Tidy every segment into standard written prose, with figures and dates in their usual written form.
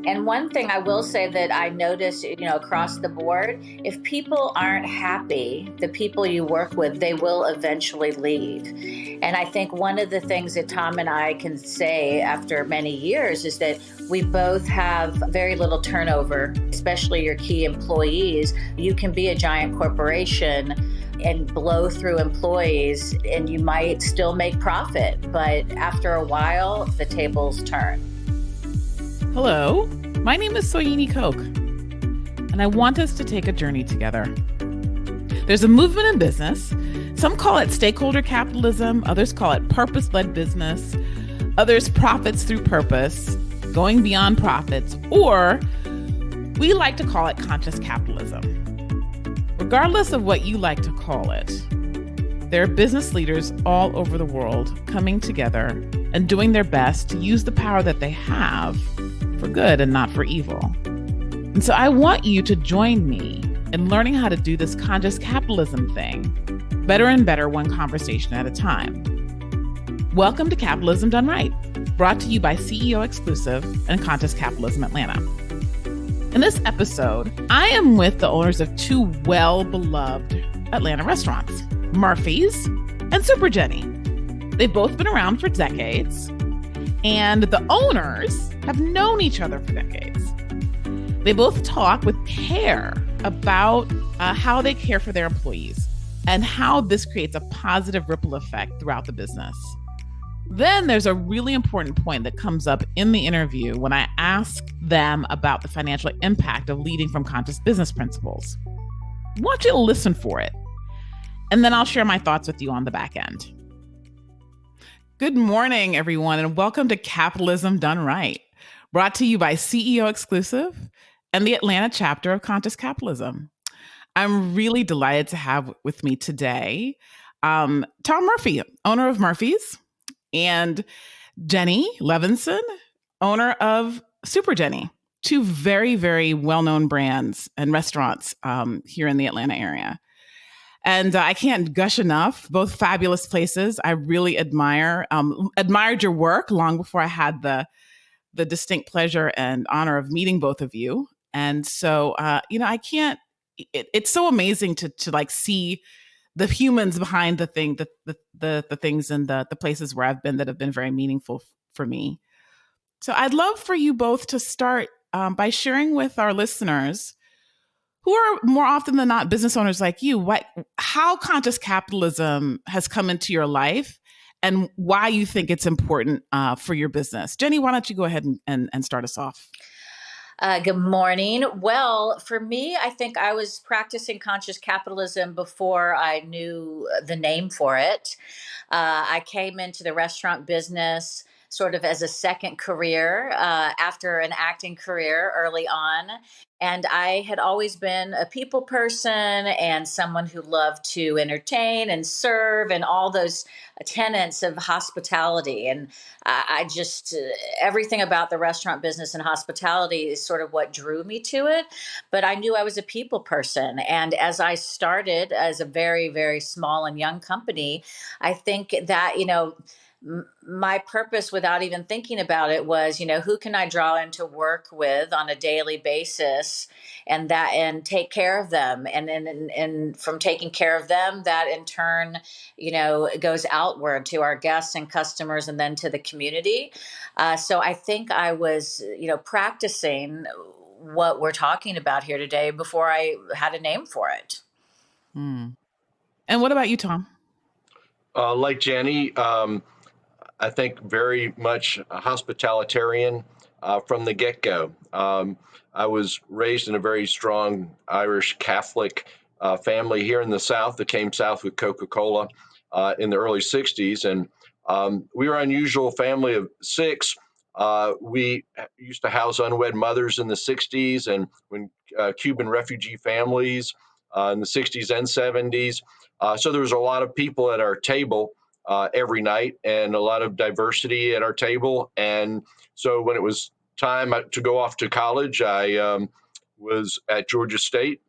And one thing I will say that I notice, across the board, if people aren't happy, the people you work with, they will eventually leave. And I think one of the things that Tom and I can say after many years is that we both have very little turnover, especially your key employees. You can be a giant corporation and blow through employees and you might still make profit, but after a while, the tables turn. Hello, my name is Soyini Koch, and I want us to take a journey together. There's a movement in business. Some call it stakeholder capitalism, others call it purpose-led business, others profits through purpose, going beyond profits, or we like to call it conscious capitalism. Regardless of what you like to call it, there are business leaders all over the world coming together and doing their best to use the power that they have for good and not for evil. And so I want you to join me in learning how to do this conscious capitalism thing better and better, one conversation at a time. Welcome to Capitalism Done Right, brought to you by CEO Exclusive and Conscious Capitalism Atlanta. In this episode, I am with the owners of two well-beloved Atlanta restaurants, Murphy's and Super Jenny. They've both been around for decades, and the owners have known each other for decades. They both talk with care about how they care for their employees and how this creates a positive ripple effect throughout the business. Then there's a really important point that comes up in the interview when I ask them about the financial impact of leading from conscious business principles. I want you to listen for it, and then I'll share my thoughts with you on the back end. Good morning, everyone, and welcome to Capitalism Done Right, brought to you by CEO Exclusive and the Atlanta chapter of Conscious Capitalism. I'm really delighted to have with me today Tom Murphy, owner of Murphy's, and Jenny Levison, owner of Super Jenny, two very, very well-known brands and restaurants here in the Atlanta area. And I can't gush enough, both fabulous places. I really admired your work long before I had the distinct pleasure and honor of meeting both of you. And so, it's so amazing to like see the humans behind the things and the places where I've been that have been very meaningful for me. So I'd love for you both to start by sharing with our listeners, who are more often than not business owners like you, how conscious capitalism has come into your life and why you think it's important for your business. Jenny, why don't you go ahead and start us off? Good morning. Well, for me, I think I was practicing conscious capitalism before I knew the name for it. I came into the restaurant business sort of as a second career after an acting career early on. And I had always been a people person and someone who loved to entertain and serve and all those tenets of hospitality. And I just, everything about the restaurant business and hospitality is sort of what drew me to it. But I knew I was a people person. And as I started as a very, very small and young company, I think that, my purpose without even thinking about it was, who can I draw into work with on a daily basis and take care of them. And from taking care of them, that in turn, goes outward to our guests and customers and then to the community. So I think I was, practicing what we're talking about here today before I had a name for it. And what about you, Tom? Like Jenny, I think very much a hospitalitarian from the get-go. I was raised in a very strong Irish Catholic family here in the South that came south with Coca-Cola in the early 60s. And we were an unusual family of six. We used to house unwed mothers in the 60s and when Cuban refugee families in the 60s and 70s. So there was a lot of people at our table every night and a lot of diversity at our table. And so when it was time to go off to college, I was at Georgia State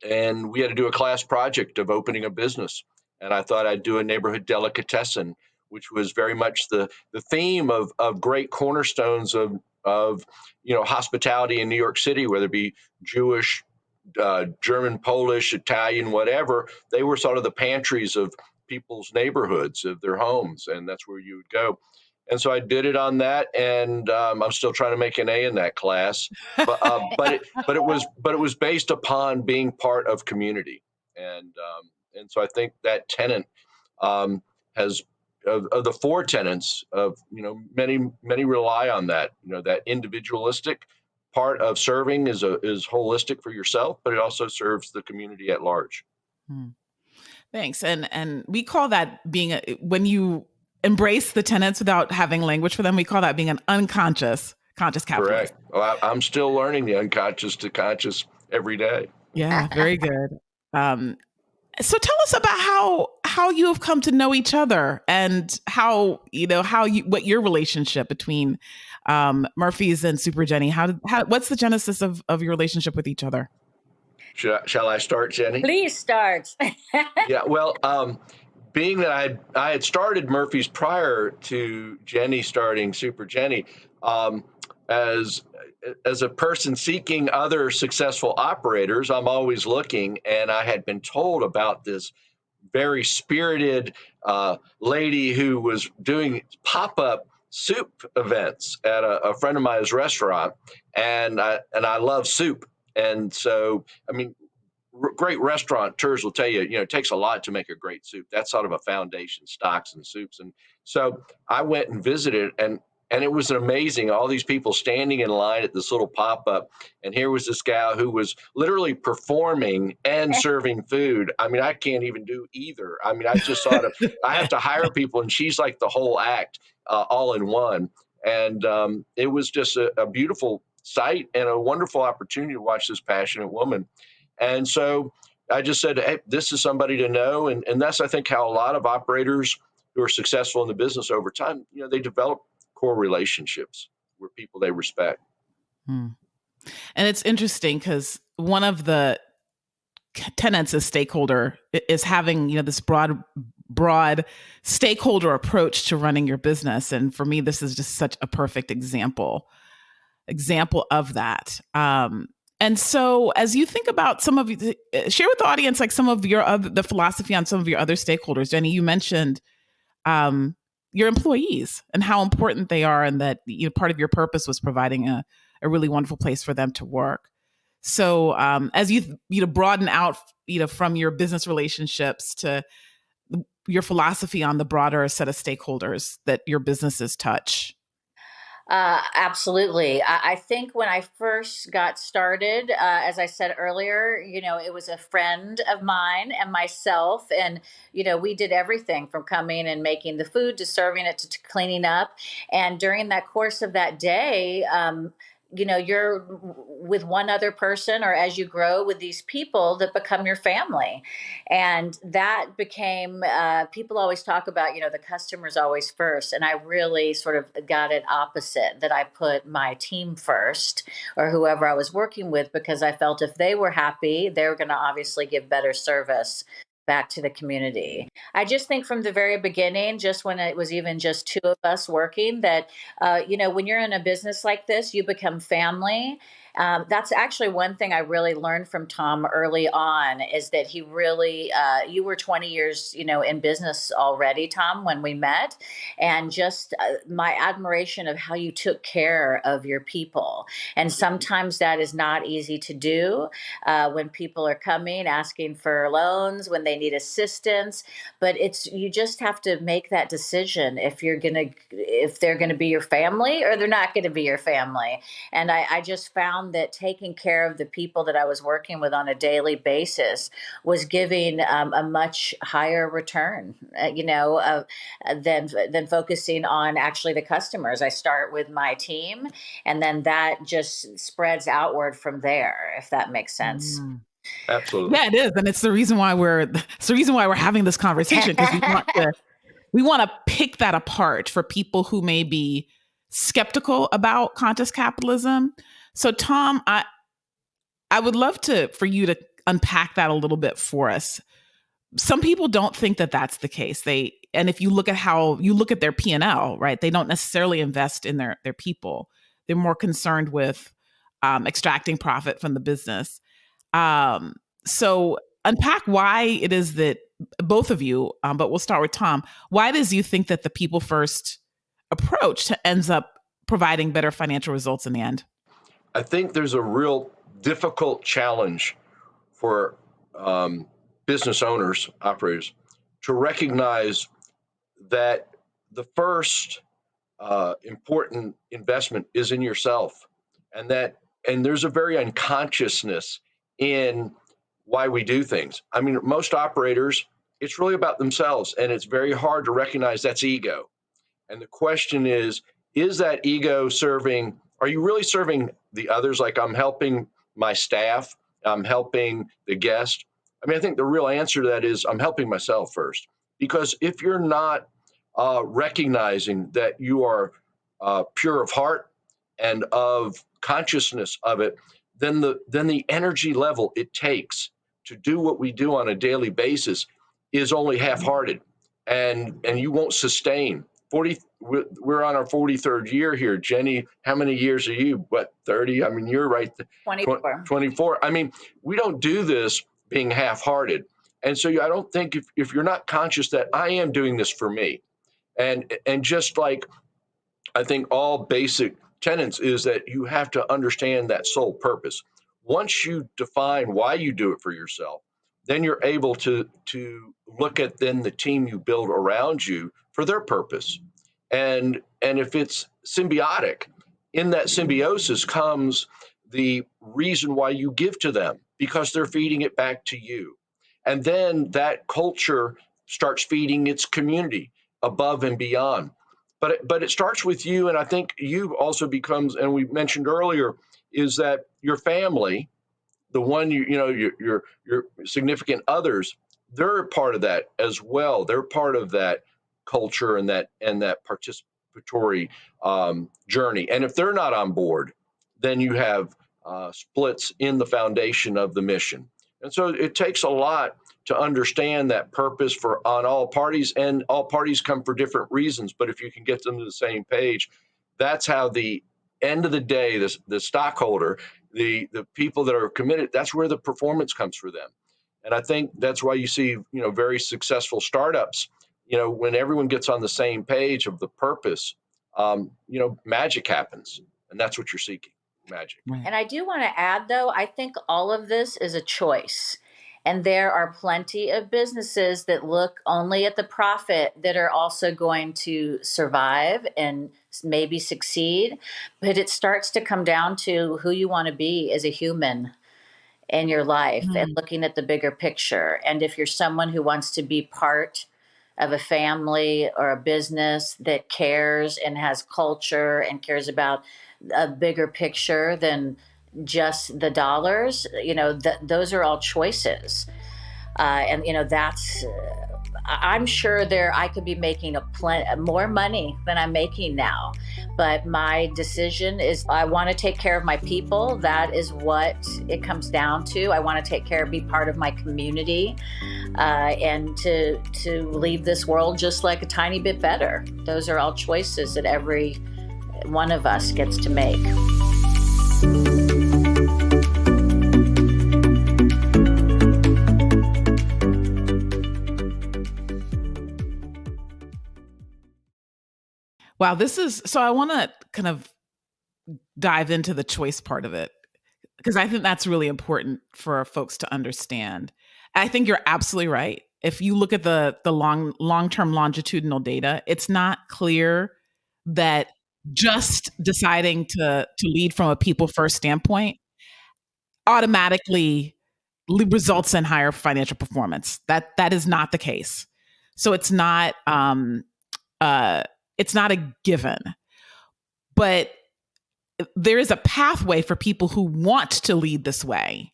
and we had to do a class project of opening a business. And I thought I'd do a neighborhood delicatessen, which was very much the theme of great cornerstones of of, hospitality in New York City, whether it be Jewish, German, Polish, Italian, whatever. They were sort of the pantries of people's neighborhoods, of their homes, and that's where you would go. And so I did it on that, and I'm still trying to make an A in that class. But it was based upon being part of community, and so I think that tenant has of the four tenants of many rely on that that individualistic part of serving is holistic for yourself, but it also serves the community at large. Hmm. Thanks. And we call that when you embrace the tenants without having language for them, we call that being an conscious capitalist. Correct. Well, I'm still learning the unconscious to conscious every day. Yeah, very good. So tell us about how you have come to know each other, and what your relationship between Murphy's and Super Jenny. What's the genesis of your relationship with each other? Shall I start, Jenny? Please start. Yeah. Well, being that I had started Murphy's prior to Jenny starting Super Jenny, as a person seeking other successful operators, I'm always looking, and I had been told about this very spirited lady who was doing pop-up soup events at a friend of mine's restaurant, and I love soup, and so I mean, great restaurateurs will tell you, it takes a lot to make a great soup. That's sort of a foundation, stocks and soups. And so I went and visited, and it was amazing. All these people standing in line at this little pop-up, and here was this gal who was literally performing and serving food. I mean, I can't even do either. I mean, I just sort of, I have to hire people, and she's like the whole act all in one. And it was just a beautiful sight and a wonderful opportunity to watch this passionate woman. And so I just said, hey, this is somebody to know. And that's, I think, how a lot of operators who are successful in the business over time, they develop core relationships with people they respect. Hmm. And it's interesting because one of the tenets as stakeholder is having, this broad stakeholder approach to running your business. And for me, this is just such a perfect example of that. And so as you think about share with the audience, like some of the philosophy on some of your other stakeholders. Jenny, you mentioned your employees and how important they are, and that part of your purpose was providing a really wonderful place for them to work. So as you broaden out from your business relationships to your philosophy on the broader set of stakeholders that your businesses touch. Absolutely. I think when I first got started, as I said earlier, it was a friend of mine and myself. And, we did everything from coming and making the food to serving it to cleaning up. And during that course of that day, you're with one other person, or as you grow with these people that become your family. And that became, people always talk about, the customer's always first. And I really sort of got it opposite, that I put my team first, or whoever I was working with, because I felt if they were happy, they were going to obviously give better service back to the community. I just think from the very beginning, just when it was even just two of us working, that, when you're in a business like this, you become family. That's actually one thing I really learned from Tom early on, is that he really, you were 20 years, in business already, Tom, when we met, and just my admiration of how you took care of your people. And sometimes that is not easy to do when people are coming, asking for loans, when they need assistance, but you just have to make that decision if they're going to be your family or they're not going to be your family. And I just found that taking care of the people that I was working with on a daily basis was giving a much higher return, than focusing on actually the customers. I start with my team, and then that just spreads outward from there, if that makes sense. Mm. Absolutely. Yeah, it is. And it's the reason why we're having this conversation, because we want to pick that apart for people who may be skeptical about conscious capitalism. So Tom, I would love for you to unpack that a little bit for us. Some people don't think that that's the case. And if you look at how you look at their P&L, right, they don't necessarily invest in their people. They're more concerned with extracting profit from the business. So unpack why it is that both of you, but we'll start with Tom. Why does you think that the people first approach ends up providing better financial results in the end? I think there's a real difficult challenge for business owners, operators, to recognize that the first important investment is in yourself, and there's a very unconsciousness in why we do things. I mean, most operators, it's really about themselves, and it's very hard to recognize that's ego. And the question is that ego serving, are you really serving the others? Like, I'm helping my staff, I'm helping the guest. I mean, I think the real answer to that is I'm helping myself first. Because if you're not recognizing that you are pure of heart and of consciousness of it, then the energy level it takes to do what we do on a daily basis is only half-hearted, and you won't sustain. 40, we're on our 43rd year here. Jenny, how many years are you? What, 30? I mean, you're right. 24. 24. I mean, we don't do this being half-hearted. And so I don't think if you're not conscious that I am doing this for me, and just like I think all basic tenets is that you have to understand that sole purpose. Once you define why you do it for yourself, then you're able to look at then the team you build around you for their purpose. And if it's symbiotic, in that symbiosis comes the reason why you give to them, because they're feeding it back to you. And then that culture starts feeding its community above and beyond. But it starts with you, and I think you also becomes, and we mentioned earlier, is that your family, the one your significant others, they're part of that as well. They're part of that culture and that participatory journey. And if they're not on board, then you have splits in the foundation of the mission. And so it takes a lot to understand that purpose for on all parties, and all parties come for different reasons. But if you can get them to the same page, that's how the end of the day, the stockholder, the people that are committed, that's where the performance comes for them. And I think that's why you see, very successful startups, when everyone gets on the same page of the purpose, magic happens. And that's what you're seeking, magic. Right. And I do want to add, though, I think all of this is a choice. And there are plenty of businesses that look only at the profit that are also going to survive and maybe succeed. But it starts to come down to who you want to be as a human in your life and looking at the bigger picture. And if you're someone who wants to be part of a family or a business that cares and has culture and cares about a bigger picture than just the dollars, those are all choices. And that's I'm sure I could be making more money than I'm making now, but my decision is I want to take care of my people. That is what it comes down to. I want to take care, be part of my community, and to leave this world just like a tiny bit better. Those are all choices that every one of us gets to make. Wow, so I want to kind of dive into the choice part of it, because I think that's really important for folks to understand. I think you're absolutely right. If you look at the long-term longitudinal data, it's not clear that just deciding to lead from a people first standpoint automatically results in higher financial performance. That is not the case. So it's not a given, but there is a pathway for people who want to lead this way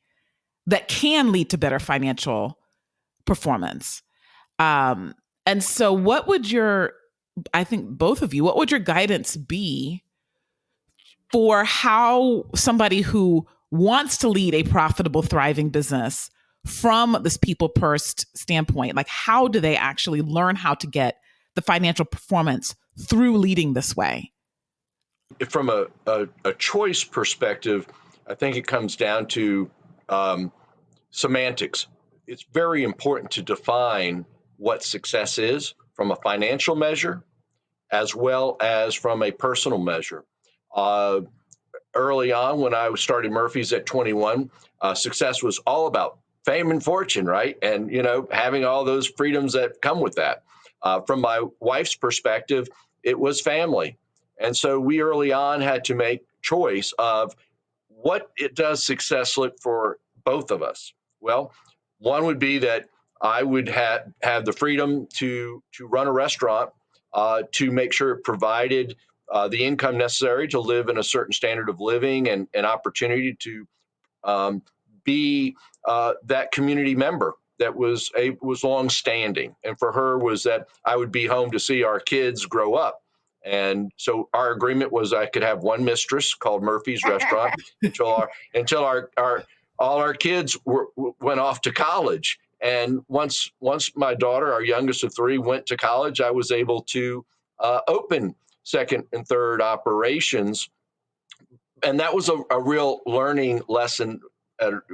that can lead to better financial performance. And so I think both of you, what would your guidance be for how somebody who wants to lead a profitable, thriving business from this people first standpoint, like how do they actually learn how to get the financial performance through leading this way? from a choice perspective, I think it comes down to semantics. It's very important to define what success is from a financial measure as well as from a personal measure. Uh, Early on, when I started Murphy's at 21, success was all about fame and fortune, right? And having all those freedoms that come with that. From my wife's perspective, it was family, and so we early on had to make choice of what it does success look for both of us. Well, one would be that I would have the freedom to run a restaurant, to make sure it provided the income necessary to live in a certain standard of living and an opportunity to um, be that community member that was long standing. And for her was that I would be home to see our kids grow up. And so our agreement was I could have one mistress called Murphy's Restaurant until our all our kids went off to college. And once my daughter, our youngest of three, went to college, I was able to open second and third operations, and that was a real learning lesson.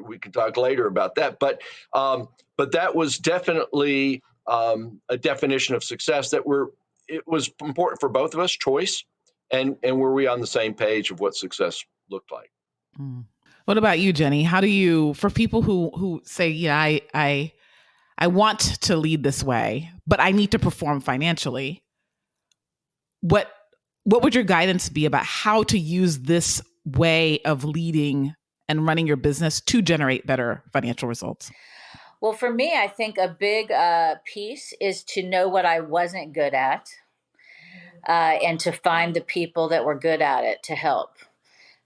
We can talk later about that, but that was definitely a definition of success that it was important for both of us, choice, and were we on the same page of what success looked like. Mm. What about you, Jenny? How do you, for people who say, yeah, I want to lead this way, but I need to perform financially. What would your guidance be about how to use this way of leading and running your business to generate better financial results? Well, for me, I think a big piece is to know what I wasn't good at, and to find the people that were good at it to help.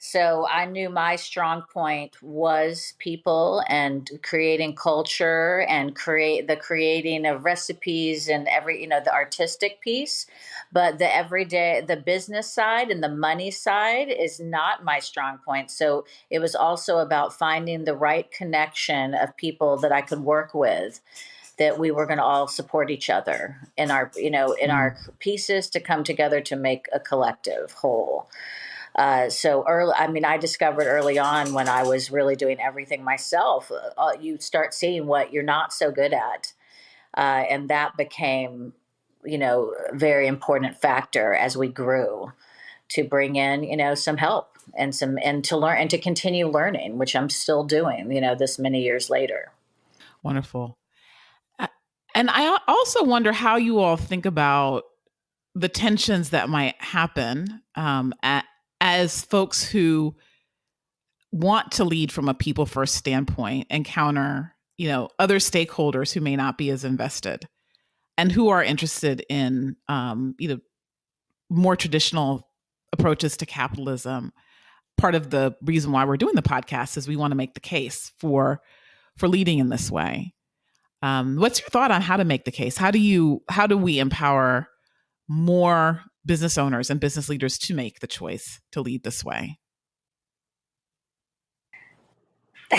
So I knew my strong point was people and creating culture and creating of recipes and the artistic piece. But the everyday, the business side and the money side is not my strong point. So it was also about finding the right connection of people that I could work with, that we were going to all support each other in our, in our pieces to come together to make a collective whole. So early, I mean, I discovered early on when I was really doing everything myself, you start seeing what you're not so good at. And that became, a very important factor as we grew, to bring in, some help and to learn and to continue learning, which I'm still doing, this many years later. Wonderful. And I also wonder how you all think about the tensions that might happen as folks who want to lead from a people first standpoint encounter, other stakeholders who may not be as invested and who are interested in, more traditional approaches to capitalism. Part of the reason why we're doing the podcast is we want to make the case for leading in this way. What's your thought on how to make the case? How do we empower more business owners and business leaders to make the choice to lead this way? Go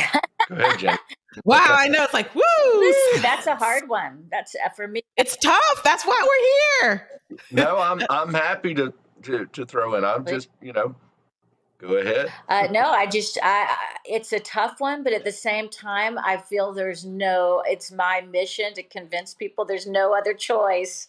ahead, Jen. Wow, I know, it's like, woo! Woo, that's a hard one. That's for me. It's tough. That's why we're here. No, I'm happy to throw in. I'm just go ahead. No, it's a tough one, but at the same time, I feel it's my mission to convince people there's no other choice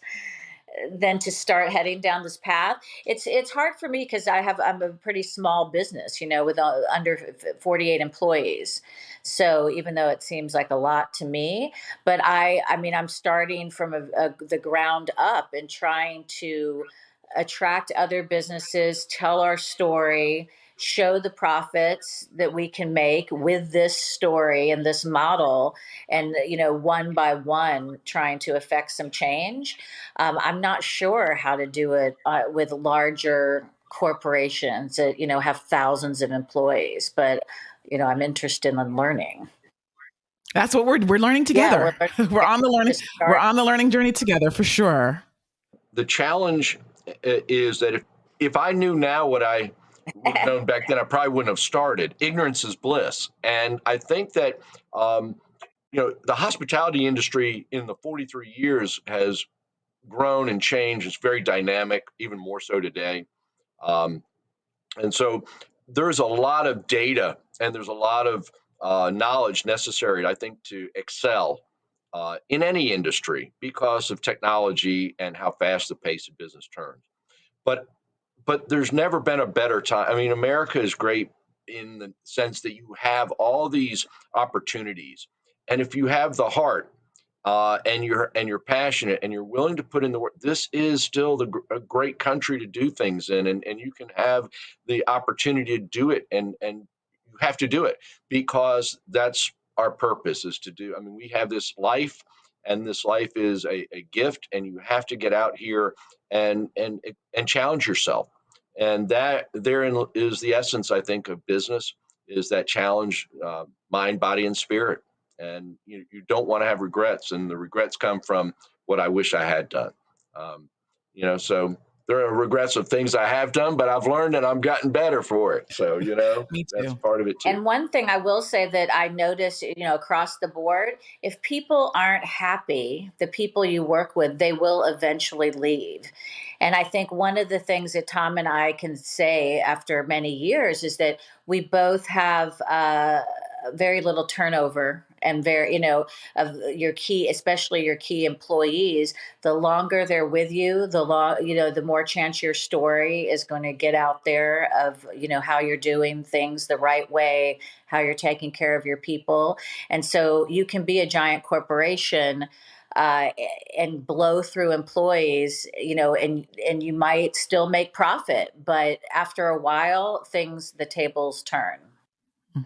than to start heading down this path. It's hard for me because I'm a pretty small business, with under 48 employees. So even though it seems like a lot to me, but I mean, I'm starting from the ground up and trying to attract other businesses, tell our story, show the profits that we can make with this story and this model, and one by one trying to affect some change. I'm not sure how to do it with larger corporations that have thousands of employees, but I'm interested in learning. That's what we're learning together. Yeah, we're on the learning journey together for sure. The challenge is that if I knew now what I would have known back then, I probably wouldn't have started. Ignorance is bliss. And I think that, the hospitality industry in the 43 years has grown and changed. It's very dynamic, even more so today. Um, And so there's a lot of data and there's a lot of knowledge necessary, I think, to excel in any industry because of technology and how fast the pace of business turns. But there's never been a better time. I mean, America is great in the sense that you have all these opportunities, and if you have the heart and you're passionate and you're willing to put in the work, this is still a great country to do things in, and you can have the opportunity to do it, and you have to do it because that's our purpose is to do. I mean, we have this life, and this life is a gift, and you have to get out here and challenge yourself, and that therein is the essence, I think, of business is that challenge, mind, body, and spirit. And you don't want to have regrets, and the regrets come from what I wish I had done. Um, so there are regrets of things I have done, but I've learned and I've gotten better for it. So Me that's too. part of it too. And one thing I will say that I notice, across the board, if people aren't happy, the people you work with, they will eventually leave. And I think one of the things that Tom and I can say after many years is that we both have very little turnover and very, of your key, especially your key employees. The longer they're with you, the more chance your story is going to get out there of, how you're doing things the right way, how you're taking care of your people. And so you can be a giant corporation uh, and blow through employees, and you might still make profit, but after a while, the tables turn.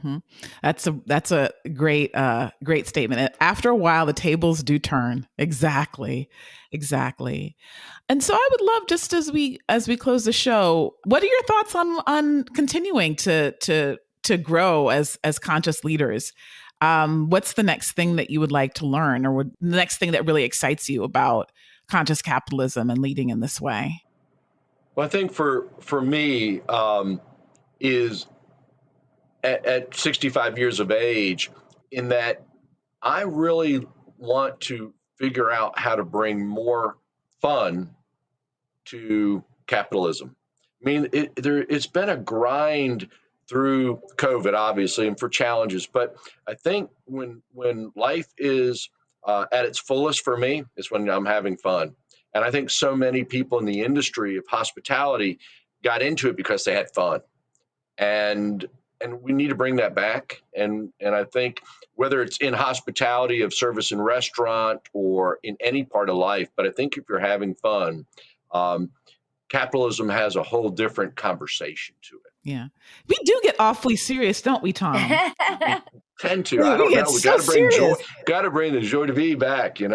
Hmm. That's a great statement. After a while, the tables do turn. Exactly, exactly. And so I would love, just as we close the show, what are your thoughts on continuing to grow as conscious leaders? What's the next thing that you would like to learn, or the next thing that really excites you about conscious capitalism and leading in this way? Well, I think for me is at 65 years of age, in that I really want to figure out how to bring more fun to capitalism. I mean, it's been a grind through COVID, obviously, and for challenges. But I think when life is at its fullest for me is when I'm having fun. And I think so many people in the industry of hospitality got into it because they had fun, and we need to bring that back. And I think whether it's in hospitality of service and restaurant or in any part of life, but I think if you're having fun, um, capitalism has a whole different conversation to it. Yeah, we do get awfully serious, don't we, Tom? We tend to. I We don't get know. We so got to bring joy. serious. Got to bring the joy to be back. The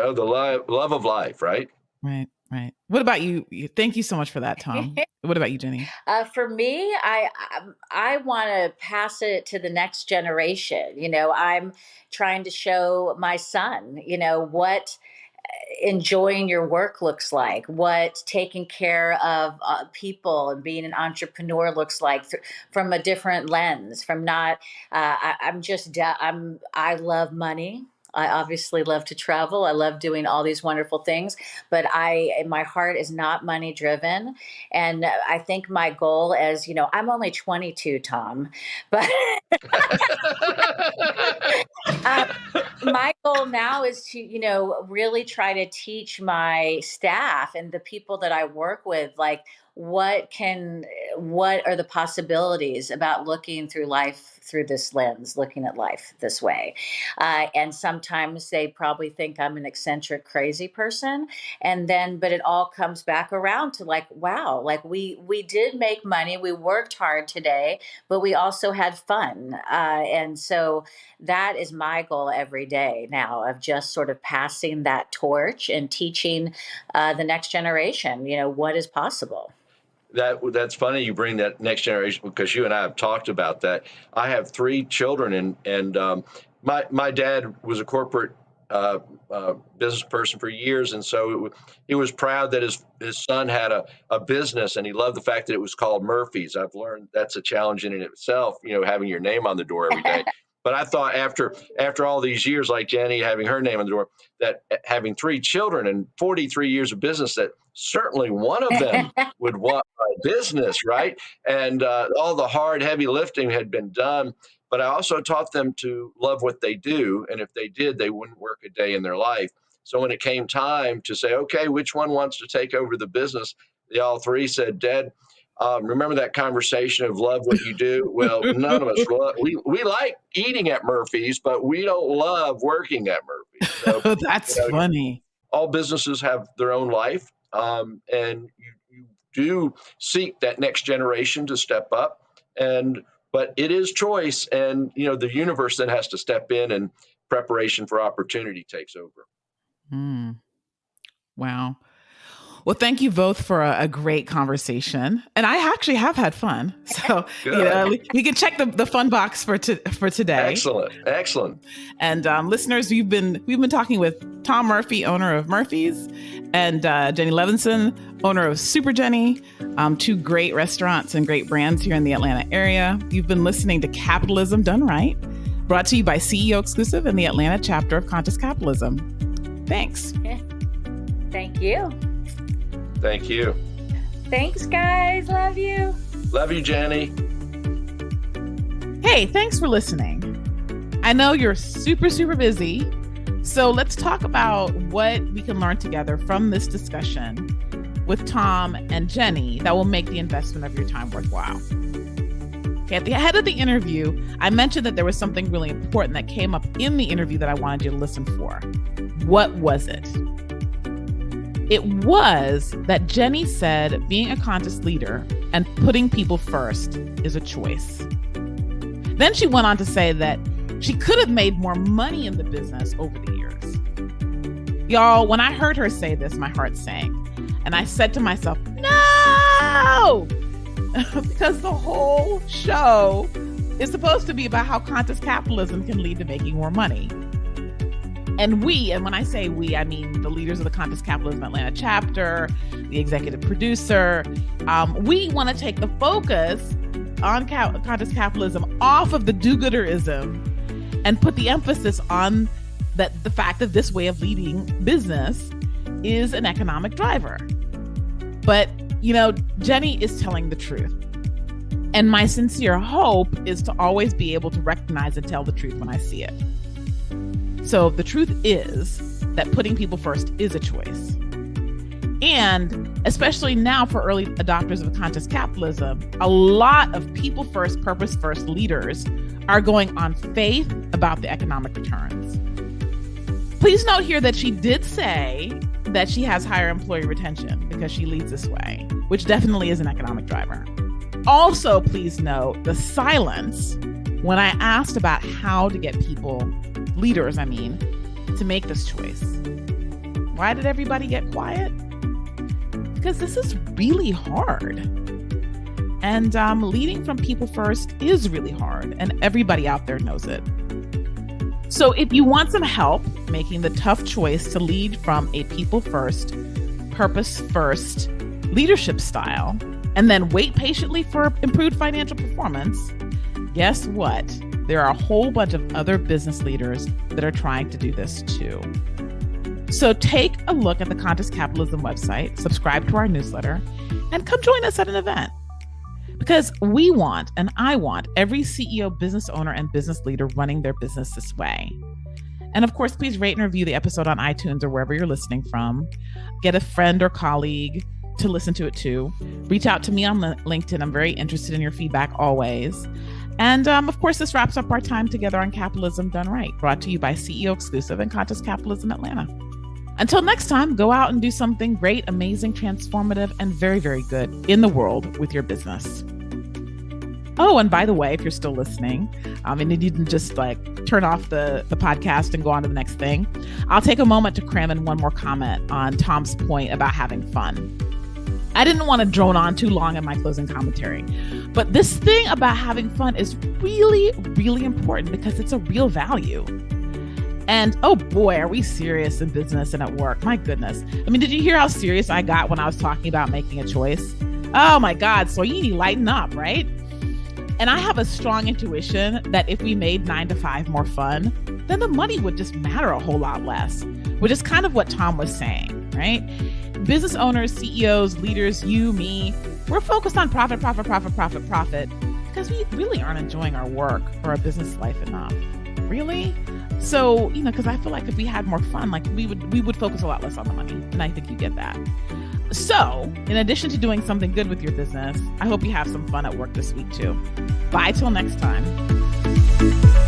love of life, right? Right, right. What about you? Thank you so much for that, Tom. What about you, Jenny? For me, I want to pass it to the next generation. I'm trying to show my son, what enjoying your work looks like, what taking care of people and being an entrepreneur looks like from a different lens. From not, I'm just, I love money. I obviously love to travel. I love doing all these wonderful things, but my heart is not money driven. And I think my goal is, I'm only 22, Tom, but uh, my goal now is to, really try to teach my staff and the people that I work with, like what are the possibilities about looking through life through this lens, looking at life this way. And sometimes they probably think I'm an eccentric, crazy person. But it all comes back around to like, wow, like we did make money, we worked hard today, but we also had fun. And so that is my goal every day now, of just sort of passing that torch and teaching the next generation, what is possible. That's funny you bring that next generation because you and I have talked about that. I have three children, and my dad was a corporate business person for years, and so he was proud that his son had a business, and he loved the fact that it was called Murphy's. I've learned that's a challenge in and of itself, having your name on the door every day. But I thought after all these years, like Jenny having her name on the door, that having 3 children and 43 years of business, that certainly one of them would want my business, right? And all the hard, heavy lifting had been done. But I also taught them to love what they do. And if they did, they wouldn't work a day in their life. So when it came time to say, okay, which one wants to take over the business? They all 3 said, Dad, remember that conversation of love what you do? Well, none of us we like eating at Murphy's, but we don't love working at Murphy's. So That's funny. All businesses have their own life, and you do seek that next generation to step up. But it is choice, and the universe then has to step in, and preparation for opportunity takes over. Wow. Well, thank you both for a great conversation. And I actually have had fun. So we can check the fun box for today. Excellent. And listeners, we've been talking with Tom Murphy, owner of Murphy's, and Jenny Levison, owner of Super Jenny, 2 great restaurants and great brands here in the Atlanta area. You've been listening to Capitalism Done Right, brought to you by CEO Exclusive and the Atlanta chapter of Conscious Capitalism. Thanks. Thank you. Thank you. Thanks, guys. Love you. Love you, Jenny. Hey, thanks for listening. I know you're super, super busy. So let's talk about what we can learn together from this discussion with Tom and Jenny that will make the investment of your time worthwhile. Okay, at the head of the interview, I mentioned that there was something really important that came up in the interview that I wanted you to listen for. What was it? It was that Jenny said being a conscious leader and putting people first is a choice. Then she went on to say that she could have made more money in the business over the years. Y'all, when I heard her say this, my heart sank. And I said to myself, no! Because the whole show is supposed to be about how conscious capitalism can lead to making more money. And when I say we, I mean the leaders of the Conscious Capitalism Atlanta chapter, the executive producer. We want to take the focus on conscious capitalism off of the do-gooderism and put the emphasis on the fact that this way of leading business is an economic driver. But, Jenny is telling the truth. And my sincere hope is to always be able to recognize and tell the truth when I see it. So the truth is that putting people first is a choice. And especially now for early adopters of conscious capitalism, a lot of people first, purpose first leaders are going on faith about the economic returns. Please note here that she did say that she has higher employee retention because she leads this way, which definitely is an economic driver. Also, please note the silence when I asked about how to get people, leaders, to make this choice. Why did everybody get quiet? Because this is really hard. And leading from people first is really hard, and everybody out there knows it. So if you want some help making the tough choice to lead from a people first, purpose first leadership style, and then wait patiently for improved financial performance, guess what? There are a whole bunch of other business leaders that are trying to do this too. So take a look at the Conscious Capitalism website, subscribe to our newsletter, and come join us at an event. Because we want, and I want, every CEO, business owner, and business leader running their business this way. And of course, please rate and review the episode on iTunes or wherever you're listening from. Get a friend or colleague to listen to it too. Reach out to me on LinkedIn. I'm very interested in your feedback always. And of course, this wraps up our time together on Capitalism Done Right, brought to you by CEO Exclusive and Conscious Capitalism Atlanta. Until next time, go out and do something great, amazing, transformative, and very, very good in the world with your business. Oh, and by the way, if you're still listening, and you didn't just turn off the podcast and go on to the next thing, I'll take a moment to cram in one more comment on Tom's point about having fun. I didn't want to drone on too long in my closing commentary, but this thing about having fun is really, really important because it's a real value. And oh boy, are we serious in business and at work. My goodness. Did you hear how serious I got when I was talking about making a choice? Oh my God, Soyini, lighten up, right? And I have a strong intuition that if we made 9 to 5 more fun, then the money would just matter a whole lot less, which is kind of what Tom was saying, right? Business owners, CEOs, leaders, you, me, we're focused on profit, because we really aren't enjoying our work or our business life enough. Really? So, because I feel like if we had more fun, like we would focus a lot less on the money. And I think you get that. So, in addition to doing something good with your business, I hope you have some fun at work this week too. Bye till next time.